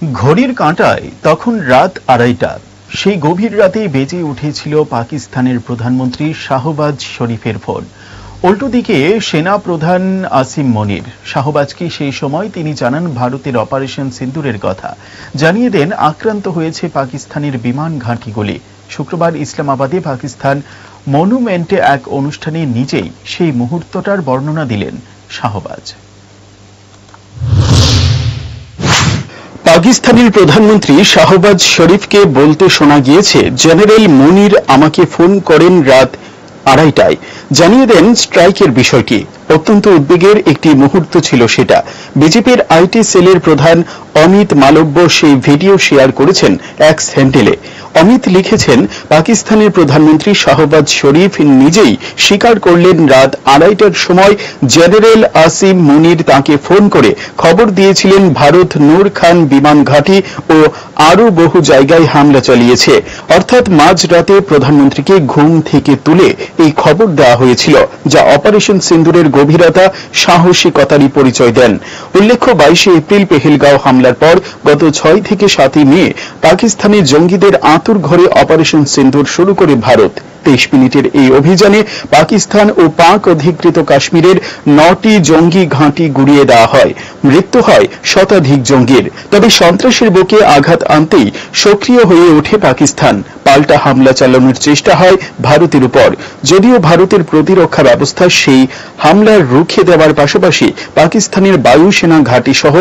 ঘড়ির কাঁটায় তখন রাত ২:৩০। সেই গভীর রাতেই বেজে উঠেছিল পাকিস্তানের প্রধানমন্ত্রী শাহবাজ শরীফের ফোন। উল্টো দিকে সেনা প্রধান আসিম মনির। শাহবাজকে সেই সময় তিনি জানান ভারতের অপারেশন সিন্দুরের কথা, জানিয়ে দেন আক্রান্ত হয়েছে পাকিস্তানের বিমান ঘাঁটিগুলি। শুক্রবার ইসলামাবাদে পাকিস্তান মনুমেন্টে এক অনুষ্ঠানে নিজেই সেই মুহূর্তটার বর্ণনা দিলেন শাহবাজ। পাকিস্তানের প্রধানমন্ত্রী শাহবাজ শরীফকে বলতে শোনা গিয়েছে, জেনারেল মুনির আমাকে ফোন করেন রাত ২:৩০টায়, জানিয়ে দেন স্ট্রাইকের বিষয়টি। অত্যন্ত উদ্বেগের একটি মুহূর্ত ছিল সেটা। বিজেপির আইটি সেলের প্রধান অমিত মালব্য সেই ভিডিও শেয়ার করেছেন এক্স হ্যান্ডেলে। অমিত লিখেছেন, পাকিস্তানের প্রধানমন্ত্রী শাহবাজ শরীফ নিজেই স্বীকার করলেন রাত ২:৩০টার সময় জেনারেল আসিম মুনির তাঁকে ফোন করে খবর দিয়েছিলেন ভারত নূর খান বিমান ঘাঁটি ও আরও বহু জায়গায় হামলা চালিয়েছে। অর্থাৎ মাঝরাতে প্রধানমন্ত্রীকে ঘুম থেকে তুলে এই খবর দেওয়া হয়েছিল, যা অপারেশন সিন্দুরের গভীরতা, সাহসিকতারই পরিচয় দেন। উল্লেখ্য, ২২শে এপ্রিল পেহেলগাঁও হামলার পর গত ৬ থেকে ৭ই মে পাকিস্তানি জঙ্গিদের আঁতুর ঘরে অপারেশন সিন্দুর শুরু করে ভারত। ২৩ মিনিটের এই অভিযানে পাকিস্তান ও পাক অধিকৃত কাশ্মীরের ৯টি জঙ্গি ঘাঁটি গুড়িয়ে দেওয়া হয়। মৃত্যু হয় শতাধিক জঙ্গির। তবে সন্ত্রাসের বুকে আঘাত আনতেই সক্রিয় হয়ে ওঠে পাকিস্তান। পাল্টা হামলা চালানোর চেষ্টা হয় ভারতের উপর। যদিও ভারতের প্রতিরক্ষা ব্যবস্থা সেই হামলার রুখে দেওয়ার পাশাপাশি পাকিস্তানের বায়ুসেনা ঘাঁটি সহ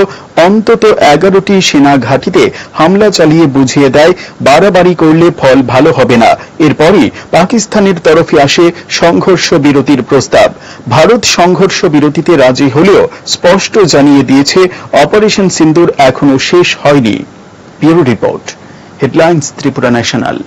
অন্তত ১১টি সেনা ঘাঁটিতে হামলা চালিয়ে বুঝিয়ে দেয়, বাড়াবাড়ি করলে ফল ভালো হবে না। এরপরই পাকিস্তানের তরফে আসে সংঘর্ষ বিরতির প্রস্তাব। ভারত সংঘর্ষ বিরতিতে রাজি হলেও স্পষ্ট জানিয়ে দিয়েছে, অপারেশন সিন্দুর এখনো শেষ হয়নি। Bureau report, headlines Tripura national.